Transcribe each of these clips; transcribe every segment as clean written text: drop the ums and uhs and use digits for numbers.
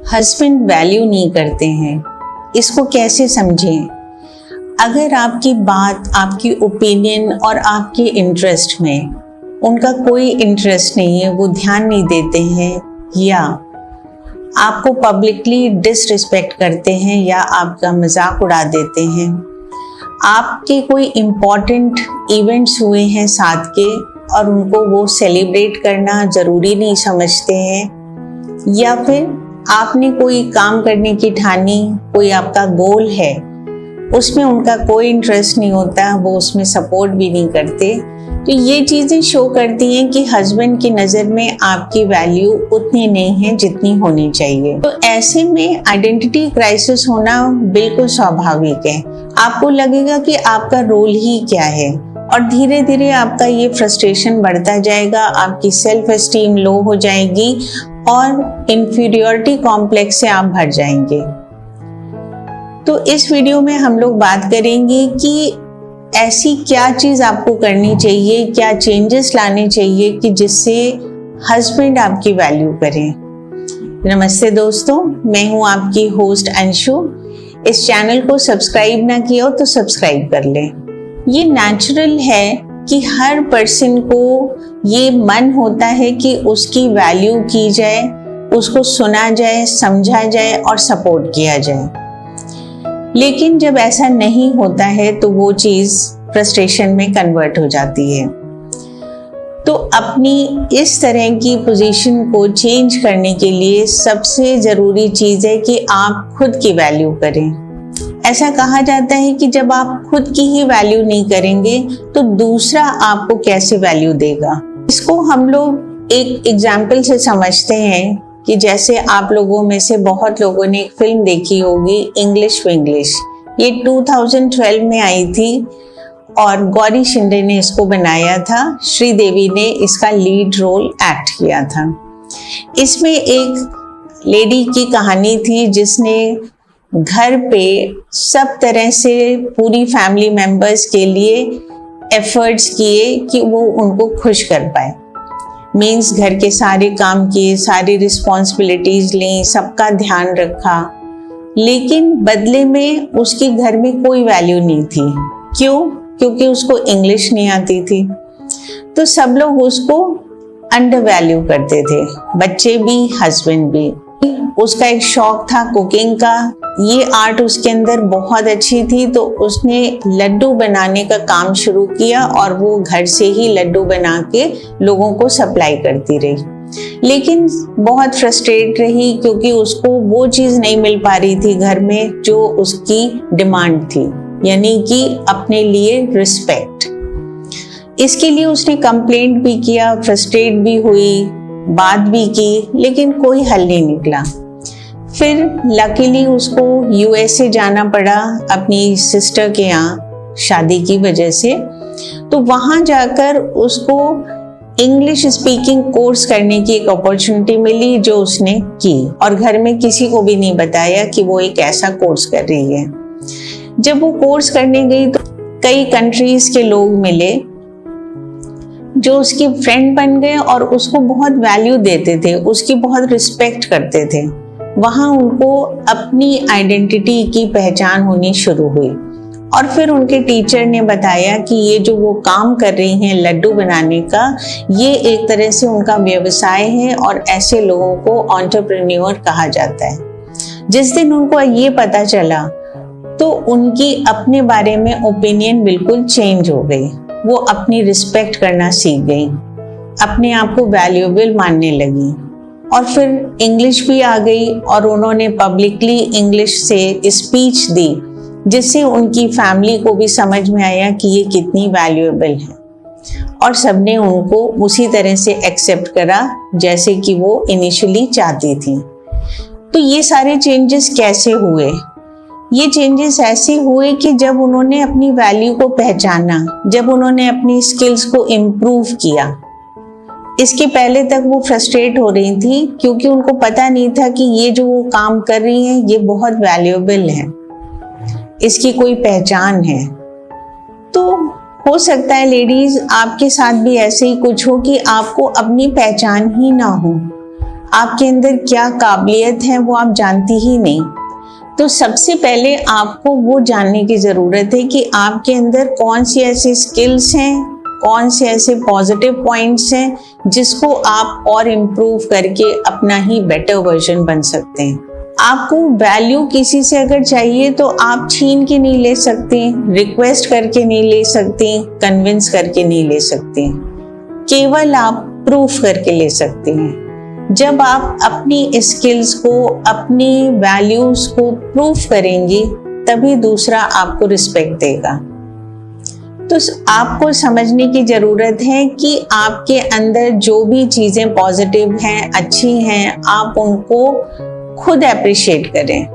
Husband value नहीं करते हैं, इसको कैसे समझें? अगर आपकी बात, आपकी ओपिनियन और आपके इंटरेस्ट में उनका कोई इंटरेस्ट नहीं है, वो ध्यान नहीं देते हैं या आपको पब्लिकली डिसरिस्पेक्ट करते हैं या आपका मजाक उड़ा देते हैं, आपके कोई इम्पॉर्टेंट इवेंट्स हुए हैं साथ के और उनको वो सेलिब्रेट करना ज़रूरी नहीं समझते हैं, या फिर आपने कोई काम करने की ठानी, कोई आपका गोल है, उसमें उनका कोई इंटरेस्ट नहीं होता, वो उसमें सपोर्ट भी नहीं करते, तो ये चीज़ें शो करती हैं कि हस्बैंड की नज़र में आपकी वैल्यू उतनी नहीं है जितनी होनी चाहिए। तो ऐसे में आइडेंटिटी क्राइसिस होना बिल्कुल स्वाभाविक है। आपको लगेगा कि आपका रोल ही क्या है और धीरे धीरे आपका ये फ्रस्ट्रेशन बढ़ता जाएगा, आपकी सेल्फ एस्टीम लो हो जाएगी और इन्फीरियरिटी कॉम्प्लेक्स से आप भर जाएंगे। तो इस वीडियो में हम लोग बात करेंगे कि ऐसी क्या चीज़ आपको करनी चाहिए, क्या चेंजेस लाने चाहिए कि जिससे हस्बैंड आपकी वैल्यू करें। नमस्ते दोस्तों, मैं हूं आपकी होस्ट अंशु। इस चैनल को सब्सक्राइब ना किया हो तो सब्सक्राइब कर लें। ये नेचुरल है कि हर पर्सन को ये मन होता है कि उसकी वैल्यू की जाए, उसको सुना जाए, समझा जाए और सपोर्ट किया जाए। लेकिन जब ऐसा नहीं होता है तो वो चीज़ फ्रस्ट्रेशन में कन्वर्ट हो जाती है। तो अपनी इस तरह की पोजीशन को चेंज करने के लिए सबसे ज़रूरी चीज़ है कि आप खुद की वैल्यू करें। ऐसा कहा जाता है कि जब आप खुद की ही वैल्यू नहीं करेंगे तो दूसरा आपको कैसे वैल्यू देगा। इसको हम लोग एक एग्जाम्पल से समझते हैं कि जैसे आप लोगों में से बहुत लोगों ने एक फिल्म देखी होगी, इंग्लिश विंग्लिश। ये 2012 में आई थी और गौरी शिंदे ने इसको बनाया था। श्रीदेवी ने इसका लीड रोल एक्ट किया था। इसमें एक लेडी की कहानी थी जिसने घर पे सब तरह से पूरी फैमिली मेंबर्स के लिए एफर्ट्स किए कि वो उनको खुश कर पाए। मीन्स घर के सारे काम किए, सारी रिस्पॉन्सिबिलिटीज ली, सबका ध्यान रखा, लेकिन बदले में उसके घर में कोई वैल्यू नहीं थी। क्यों? क्योंकि उसको इंग्लिश नहीं आती थी। तो सब लोग उसको अंडर वैल्यू करते थे, बच्चे भी, हस्बैंड भी। उसका एक शौक था कुकिंग का, ये आर्ट उसके अंदर बहुत अच्छी थी, तो उसने लड्डू बनाने का काम शुरू किया और वो घर से ही लड्डू बना के लोगों को सप्लाई करती रही। लेकिन बहुत फ्रस्ट्रेट रही क्योंकि उसको वो चीज़ नहीं मिल पा रही थी घर में जो उसकी डिमांड थी, यानी कि अपने लिए रिस्पेक्ट। इसके लिए उसने कंप्लेंट भी किया, फ्रस्ट्रेट भी हुई, बात भी की, लेकिन कोई हल नहीं निकला। फिर लकीली उसको यूएसए जाना पड़ा अपनी सिस्टर के यहाँ शादी की वजह से। तो वहाँ जाकर उसको इंग्लिश स्पीकिंग कोर्स करने की एक अपॉर्चुनिटी मिली जो उसने की, और घर में किसी को भी नहीं बताया कि वो एक ऐसा कोर्स कर रही है। जब वो कोर्स करने गई तो कई कंट्रीज के लोग मिले जो उसकी फ्रेंड बन गए और उसको बहुत वैल्यू देते थे, उसकी बहुत रिस्पेक्ट करते थे। वहाँ उनको अपनी आइडेंटिटी की पहचान होनी शुरू हुई। और फिर उनके टीचर ने बताया कि ये जो वो काम कर रही हैं लड्डू बनाने का, ये एक तरह से उनका व्यवसाय है और ऐसे लोगों को एंटरप्रेन्योर कहा जाता है। जिस दिन उनको ये पता चला तो उनकी अपने बारे में ओपिनियन बिल्कुल चेंज हो गई। वो अपनी रिस्पेक्ट करना सीख गई, अपने आप को वैल्यूएबल मानने लगी, और फिर इंग्लिश भी आ गई और उन्होंने पब्लिकली इंग्लिश से स्पीच दी जिससे उनकी फैमिली को भी समझ में आया कि ये कितनी वैल्यूएबल है, और सबने उनको उसी तरह से एक्सेप्ट करा जैसे कि वो इनिशियली चाहती थी। तो ये सारे चेंजेस कैसे हुए? ये चेंजेस ऐसे हुए कि जब उन्होंने अपनी वैल्यू को पहचाना, जब उन्होंने अपनी स्किल्स को इम्प्रूव किया। इसके पहले तक वो फ्रस्ट्रेट हो रही थी क्योंकि उनको पता नहीं था कि ये जो वो काम कर रही है ये बहुत वैल्यूएबल है, इसकी कोई पहचान है। तो हो सकता है लेडीज आपके साथ भी ऐसे ही कुछ हो कि आपको अपनी पहचान ही ना हो, आपके अंदर क्या काबिलियत है वो आप जानती ही नहीं। तो सबसे पहले आपको वो जानने की ज़रूरत है कि आपके अंदर कौन सी ऐसी स्किल्स हैं, कौन से ऐसे पॉजिटिव पॉइंट्स हैं जिसको आप और इम्प्रूव करके अपना ही बेटर वर्जन बन सकते हैं। आपको वैल्यू किसी से अगर चाहिए तो आप छीन के नहीं ले सकते, रिक्वेस्ट करके नहीं ले सकते, कन्विंस करके नहीं ले सकते, केवल आप प्रूफ करके ले सकते हैं। जब आप अपनी स्किल्स को, अपनी वैल्यूज को प्रूफ करेंगी तभी दूसरा आपको रिस्पेक्ट देगा। तो आपको समझने की ज़रूरत है कि आपके अंदर जो भी चीज़ें पॉजिटिव हैं, अच्छी हैं, आप उनको खुद अप्रिशिएट करें,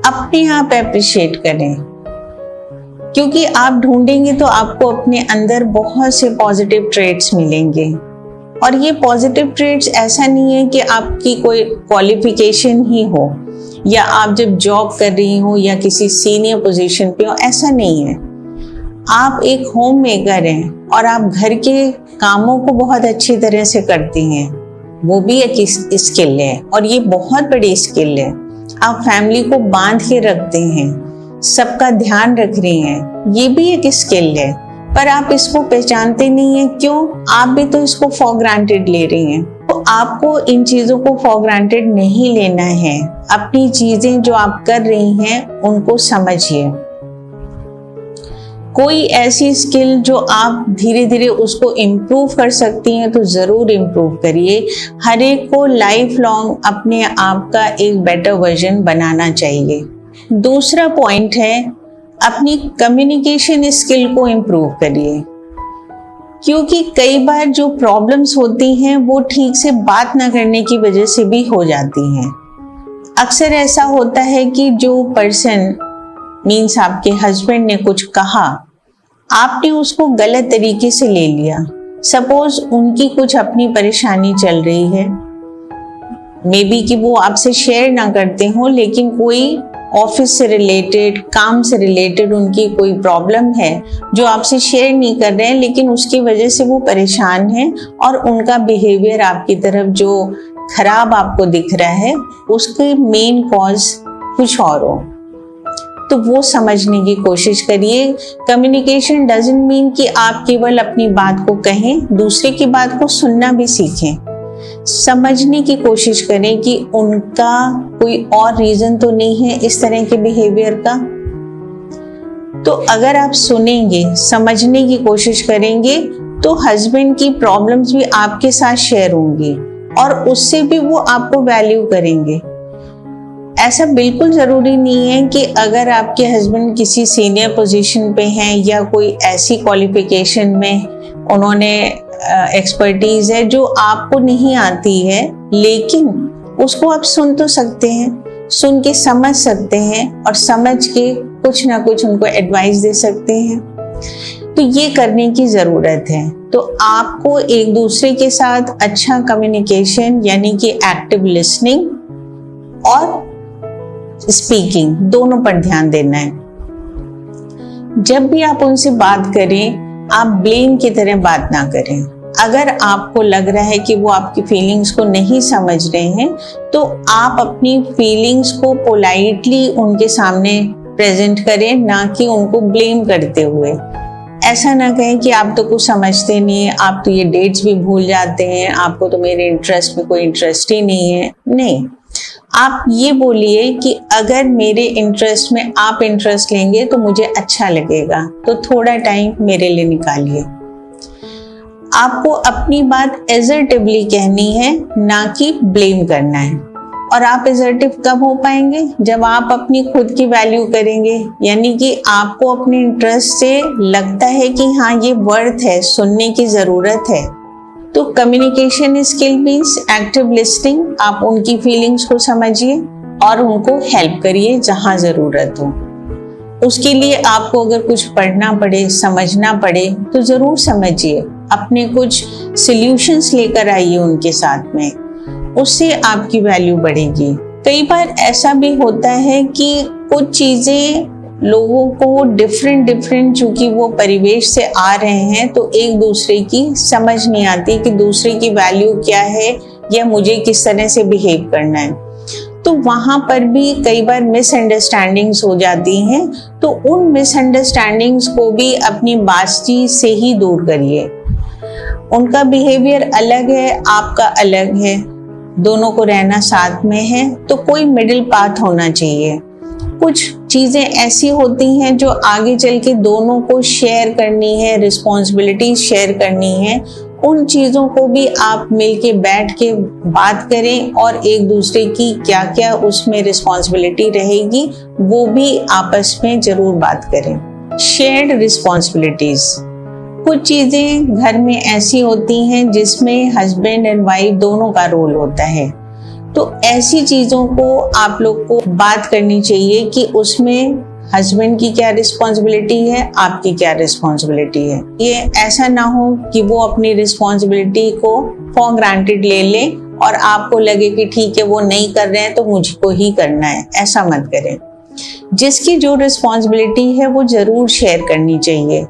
अपने आप अप्रिशिएट करें, क्योंकि आप ढूंढेंगे तो आपको अपने अंदर बहुत से पॉजिटिव ट्रेट्स मिलेंगे। और ये पॉजिटिव ट्रेट्स ऐसा नहीं है कि आपकी कोई क्वालिफिकेशन ही हो या आप जब जॉब कर रही हो या किसी सीनियर पोजीशन पे हो, ऐसा नहीं है। आप एक होम मेकर हैं और आप घर के कामों को बहुत अच्छी तरह से करती हैं, वो भी एक स्किल है और ये बहुत बड़ी स्किल है। आप फैमिली को बांध के रखते हैं, सबका ध्यान रख रही हैं, ये भी एक स्किल है, पर आप इसको पहचानते नहीं हैं। क्यों? आप भी तो इसको फॉर ग्रांटेड ले रही हैं। तो आपको इन चीज़ों को फॉर ग्रांटेड नहीं लेना है। अपनी चीज़ें जो आप कर रही हैं उनको समझिए। कोई ऐसी स्किल जो आप धीरे धीरे उसको इम्प्रूव कर सकती हैं तो ज़रूर इम्प्रूव करिए। हर एक को लाइफ लॉन्ग अपने आप का एक बेटर वर्जन बनाना चाहिए। दूसरा पॉइंट है, अपनी कम्युनिकेशन स्किल को इम्प्रूव करिए, क्योंकि कई बार जो प्रॉब्लम्स होती हैं वो ठीक से बात ना करने की वजह से भी हो जाती हैं। अक्सर ऐसा होता है कि जो पर्सन मीन्स आपके हस्बैंड ने कुछ कहा, आपने उसको गलत तरीके से ले लिया। सपोज उनकी कुछ अपनी परेशानी चल रही है, मे बी कि वो आपसे शेयर ना करते हो, लेकिन कोई ऑफिस से रिलेटेड, काम से रिलेटेड उनकी कोई प्रॉब्लम है जो आपसे शेयर नहीं कर रहे हैं, लेकिन उसकी वजह से वो परेशान हैं और उनका बिहेवियर आपकी तरफ जो खराब आपको दिख रहा है उसके मेन कॉज कुछ और हो, तो वो समझने की कोशिश करिए। कम्युनिकेशन डजंट मीन कि आप केवल अपनी बात को कहें, दूसरे की बात को सुनना भी सीखें। समझने की कोशिश करें कि उनका कोई और रीजन तो नहीं है इस तरह के बिहेवियर का। तो अगर आप सुनेंगे, समझने की कोशिश करेंगे तो हस्बैंड की प्रॉब्लम्स भी आपके साथ शेयर होंगी और उससे भी वो आपको वैल्यू करेंगे। ऐसा बिल्कुल ज़रूरी नहीं है कि अगर आपके हस्बैंड किसी सीनियर पोजीशन पे हैं या कोई ऐसी क्वालिफिकेशन में उन्होंने एक्सपर्टीज़ है जो आपको नहीं आती है, लेकिन उसको आप सुन तो सकते हैं, सुन के समझ सकते हैं और समझ के कुछ ना कुछ उनको एडवाइस दे सकते हैं। तो ये करने की ज़रूरत है। तो आपको एक दूसरे के साथ अच्छा कम्युनिकेशन यानी कि एक्टिव लिसनिंग और स्पीकिंग दोनों पर ध्यान देना है। जब भी आप उनसे बात करें, आप ब्लेम की तरह बात ना करें। अगर आपको लग रहा है कि वो आपकी फीलिंग्स को नहीं समझ रहे हैं तो आप अपनी फीलिंग्स को पोलाइटली उनके सामने प्रेजेंट करें, ना कि उनको ब्लेम करते हुए। ऐसा ना कहें कि आप तो कुछ समझते नहीं है, आप तो ये डेट्स भी भूल जाते हैं, आपको तो मेरे इंटरेस्ट में कोई इंटरेस्ट ही नहीं है। नहीं, आप ये बोलिए कि अगर मेरे इंटरेस्ट में आप इंटरेस्ट लेंगे तो मुझे अच्छा लगेगा, तो थोड़ा टाइम मेरे लिए निकालिए। आपको अपनी बात एसर्टिवली कहनी है, ना कि ब्लेम करना है। और आप एसर्टिव कब हो पाएंगे? जब आप अपनी खुद की वैल्यू करेंगे, यानी कि आपको अपने इंटरेस्ट से लगता है कि हाँ ये वर्थ है, सुनने की ज़रूरत है। तो communication skill means active listening. आप उनकी फीलिंग्स को समझिए और उनको हेल्प करिए जहाँ ज़रूरत हो। उसके लिए आपको अगर कुछ पढ़ना पड़े, समझना पड़े तो ज़रूर समझिए, अपने कुछ सॉल्यूशंस लेकर आइए उनके साथ में, उससे आपकी वैल्यू बढ़ेगी। कई बार ऐसा भी होता है कि कुछ चीज़ें लोगों को डिफरेंट चूंकि वो परिवेश से आ रहे हैं तो एक दूसरे की समझ नहीं आती कि दूसरे की वैल्यू क्या है या मुझे किस तरह से बिहेव करना है। तो वहां पर भी कई बार मिसअंडरस्टैंडिंग्स हो जाती हैं, तो उन मिसअंडरस्टैंडिंग्स को भी अपनी बातचीत से ही दूर करिए। उनका बिहेवियर अलग है, आपका अलग है, दोनों को रहना साथ में है, तो कोई मिडिल पाथ होना चाहिए। कुछ चीजें ऐसी होती हैं जो आगे चल के दोनों को शेयर करनी है, रिस्पॉन्सिबिलिटी शेयर करनी है, उन चीजों को भी आप मिलके बैठ के बात करें और एक दूसरे की क्या क्या उसमें रिस्पॉन्सिबिलिटी रहेगी वो भी आपस में जरूर बात करें। शेयर्ड रिस्पॉन्सिबिलिटीज, कुछ चीजें घर में ऐसी होती हैं जिसमें हस्बैंड एंड वाइफ दोनों का रोल होता है, तो ऐसी चीजों को आप लोग को बात करनी चाहिए कि उसमें हस्बैंड की क्या रिस्पॉन्सिबिलिटी है, आपकी क्या रिस्पॉन्सिबिलिटी है। ये ऐसा ना हो कि वो अपनी रिस्पॉन्सिबिलिटी को फॉर ग्रांटेड ले ले और आपको लगे कि ठीक है वो नहीं कर रहे हैं तो मुझको ही करना है, ऐसा मत करें। जिसकी जो रिस्पॉन्सिबिलिटी है वो जरूर शेयर करनी चाहिए।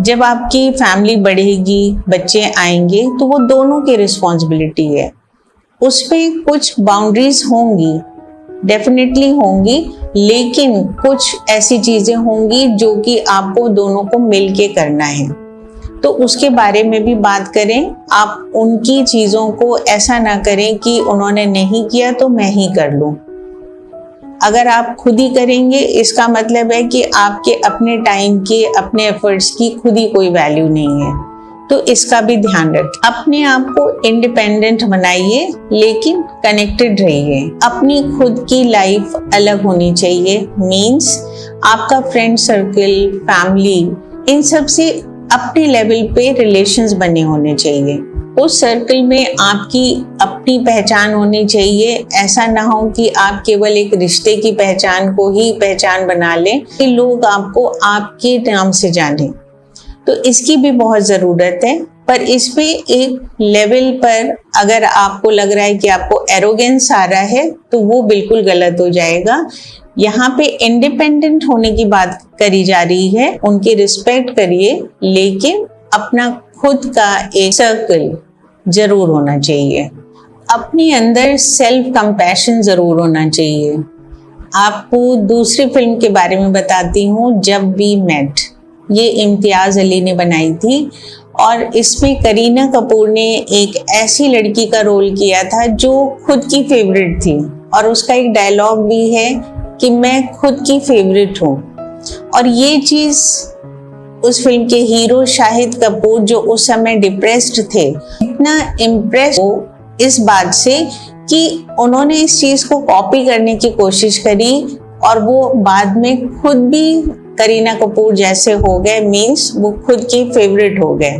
जब आपकी फैमिली बढ़ेगी, बच्चे आएंगे, तो वो दोनों की रिस्पॉन्सिबिलिटी है। उसमें कुछ बाउंड्रीज होंगी, डेफिनेटली होंगी, लेकिन कुछ ऐसी चीजें होंगी जो कि आपको दोनों को मिलके करना है, तो उसके बारे में भी बात करें। आप उनकी चीजों को ऐसा ना करें कि उन्होंने नहीं किया तो मैं ही कर लूं। अगर आप खुद ही करेंगे इसका मतलब है कि आपके अपने टाइम के, अपने एफर्ट्स की खुद ही कोई वैल्यू नहीं है, तो इसका भी ध्यान रखें। अपने आप को इंडिपेंडेंट बनाइए लेकिन कनेक्टेड रहिए। अपनी खुद की लाइफ अलग होनी चाहिए, मीन्स आपका फ्रेंड सर्कल, फैमिली, इन सब से अपने लेवल पे रिलेशंस बने होने चाहिए। उस सर्कल में आपकी अपनी पहचान होनी चाहिए। ऐसा ना हो कि आप केवल एक रिश्ते की पहचान को ही पहचान बना लें कि लोग आपको आपके नाम से जानें, तो इसकी भी बहुत ज़रूरत है। पर इसमें एक लेवल पर अगर आपको लग रहा है कि आपको एरोगेंस आ रहा है तो वो बिल्कुल गलत हो जाएगा। यहाँ पे इंडिपेंडेंट होने की बात करी जा रही है, उनकी रिस्पेक्ट करिए, लेकिन अपना खुद का एक सर्कल जरूर होना चाहिए। अपने अंदर सेल्फ कंपैशन जरूर होना चाहिए। आपको दूसरी फिल्म के बारे में बताती हूँ, जब वी मेट। ये इम्तियाज अली ने बनाई थी और इसमें करीना कपूर ने एक ऐसी लड़की का रोल किया था जो खुद की फेवरेट थी, और उसका एक डायलॉग भी है कि मैं खुद की फेवरेट हूँ। और ये चीज उस फिल्म के हीरो शाहिद कपूर, जो उस समय डिप्रेस्ड थे, इतना इम्प्रेस हो इस बात से कि उन्होंने इस चीज को कॉपी करने की कोशिश करी और वो बाद में खुद भी करीना कपूर जैसे हो गए, मीन्स वो खुद की फेवरेट हो गए।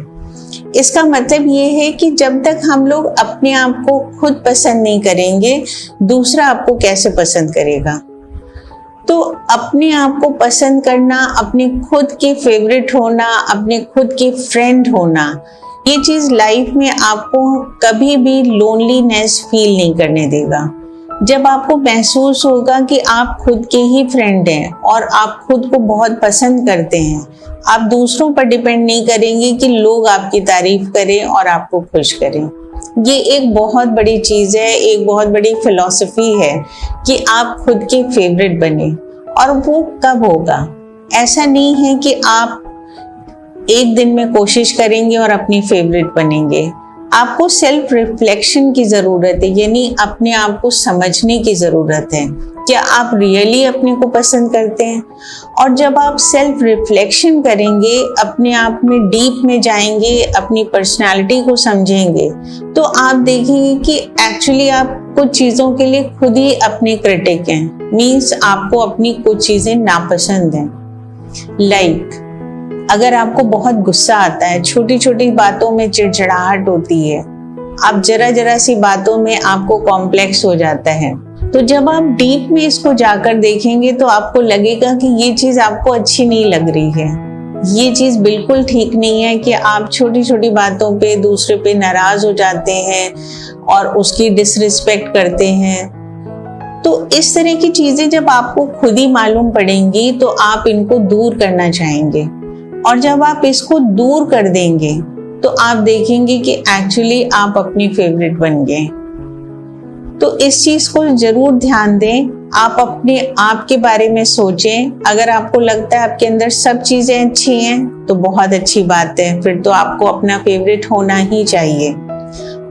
इसका मतलब ये है कि जब तक हम लोग अपने आप को खुद पसंद नहीं करेंगे, दूसरा आपको कैसे पसंद करेगा। तो अपने आप को पसंद करना, अपने खुद के फेवरेट होना, अपने खुद के फ्रेंड होना, ये चीज लाइफ में आपको कभी भी लोनलीनेस फील नहीं करने देगा। जब आपको महसूस होगा कि आप खुद के ही फ्रेंड हैं और आप खुद को बहुत पसंद करते हैं, आप दूसरों पर डिपेंड नहीं करेंगे कि लोग आपकी तारीफ करें और आपको खुश करें। ये एक बहुत बड़ी चीज है, एक बहुत बड़ी फिलॉसफी है कि आप खुद के फेवरेट बने। और वो कब होगा? ऐसा नहीं है कि आप एक दिन में कोशिश करेंगे और अपनी फेवरेट बनेंगे। आपको सेल्फ रिफ्लेक्शन की जरूरत है, यानी अपने आप को समझने की जरूरत है। क्या आप रियली अपने को पसंद करते हैं? और जब आप सेल्फ रिफ्लेक्शन करेंगे, अपने आप में डीप में जाएंगे, अपनी पर्सनालिटी को समझेंगे, तो आप देखेंगे कि एक्चुअली आप कुछ चीज़ों के लिए खुद ही अपने क्रिटिक हैं। मीन्स आपको अपनी कुछ चीज़ें नापसंद हैं। लाइक अगर आपको बहुत गुस्सा आता है, छोटी छोटी बातों में चिड़चिड़ाहट होती है, आप जरा जरा सी बातों में आपको कॉम्प्लेक्स हो जाता है, तो जब आप डीप में इसको जाकर देखेंगे तो आपको लगेगा कि ये चीज आपको अच्छी नहीं लग रही है। ये चीज बिल्कुल ठीक नहीं है कि आप छोटी छोटी बातों पे दूसरे पे नाराज हो जाते हैं और उसकी डिसरिस्पेक्ट करते हैं। तो इस तरह की चीजें जब आपको खुद ही मालूम पड़ेंगी तो आप इनको दूर करना चाहेंगे, और जब आप इसको दूर कर देंगे तो आप देखेंगे कि एक्चुअली आप अपनी फेवरेट बन गए। तो इस चीज को जरूर ध्यान दें। आप अपने आप के बारे में सोचें। अगर आपको लगता है आपके अंदर सब चीजें अच्छी हैं तो बहुत अच्छी बात है, फिर तो आपको अपना फेवरेट होना ही चाहिए।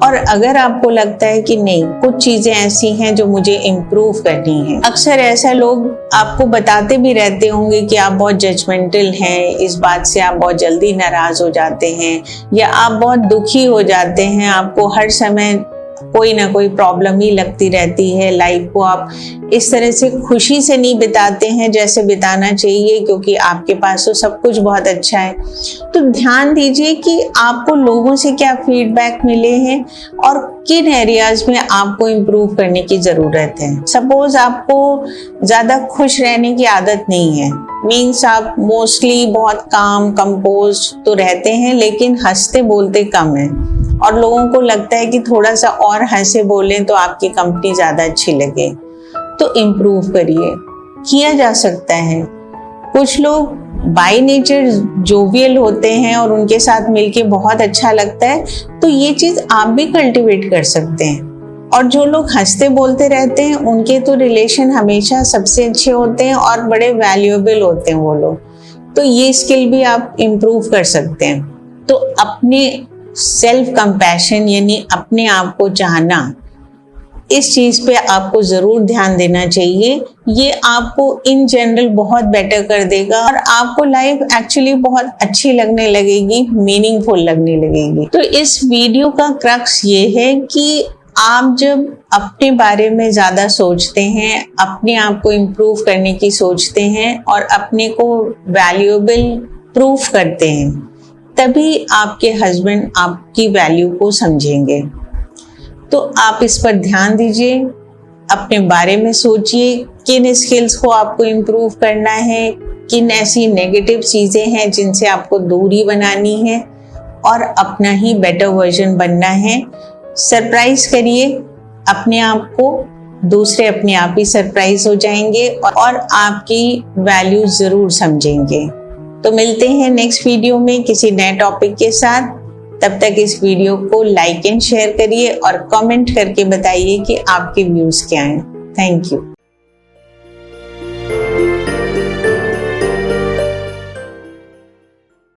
और अगर आपको लगता है कि नहीं, कुछ चीजें ऐसी हैं जो मुझे इम्प्रूव करनी है, अक्सर ऐसा लोग आपको बताते भी रहते होंगे कि आप बहुत जजमेंटल हैं, इस बात से आप बहुत जल्दी नाराज हो जाते हैं या आप बहुत दुखी हो जाते हैं, आपको हर समय कोई ना कोई प्रॉब्लम ही लगती रहती है, लाइफ को आप इस तरह से खुशी से नहीं बिताते हैं जैसे बिताना चाहिए, क्योंकि आपके पास तो सब कुछ बहुत अच्छा है। तो ध्यान दीजिए कि आपको लोगों से क्या फीडबैक मिले हैं और किन एरियाज में आपको इम्प्रूव करने की ज़रूरत है। सपोज आपको ज़्यादा खुश रहने की आदत नहीं है, मीन्स आप मोस्टली बहुत काम कंपोज तो रहते हैं लेकिन हंसते बोलते कम है और लोगों को लगता है कि थोड़ा सा और हंसे बोलें तो आपकी कंपनी ज़्यादा अच्छी लगे, तो इम्प्रूव करिए, किया जा सकता है। कुछ लोग बाय नेचर जोवियल होते हैं और उनके साथ मिलके बहुत अच्छा लगता है, तो ये चीज़ आप भी कल्टीवेट कर सकते हैं। और जो लोग हंसते बोलते रहते हैं उनके तो रिलेशन हमेशा सबसे अच्छे होते हैं और बड़े वैल्यूएबल होते हैं वो लोग, तो ये स्किल भी आप इम्प्रूव कर सकते हैं। तो अपने सेल्फ कंपैशन यानी अपने आप को चाहना, इस चीज पे आपको जरूर ध्यान देना चाहिए। ये आपको इन जनरल बहुत बेटर कर देगा और आपको लाइफ एक्चुअली बहुत अच्छी लगने लगेगी, मीनिंगफुल लगने लगेगी। तो इस वीडियो का क्रक्स ये है कि आप जब अपने बारे में ज्यादा सोचते हैं, अपने आप को इम्प्रूव करने की सोचते हैं और अपने को वैल्यूएबल प्रूफ करते हैं, तभी आपके हस्बैंड आपकी वैल्यू को समझेंगे। तो आप इस पर ध्यान दीजिए, अपने बारे में सोचिए किन स्किल्स को आपको इम्प्रूव करना है, किन ऐसी नेगेटिव चीज़ें हैं जिनसे आपको दूरी बनानी है और अपना ही बेटर वर्जन बनना है। सरप्राइज करिए अपने आप को, दूसरे अपने आप ही सरप्राइज हो जाएंगे और आपकी वैल्यू ज़रूर समझेंगे। तो मिलते हैं नेक्स्ट वीडियो में किसी नए टॉपिक के साथ। तब तक इस वीडियो को लाइक एंड शेयर करिए और कमेंट करके बताइए कि आपके व्यूज़ क्या हैं। Thank you.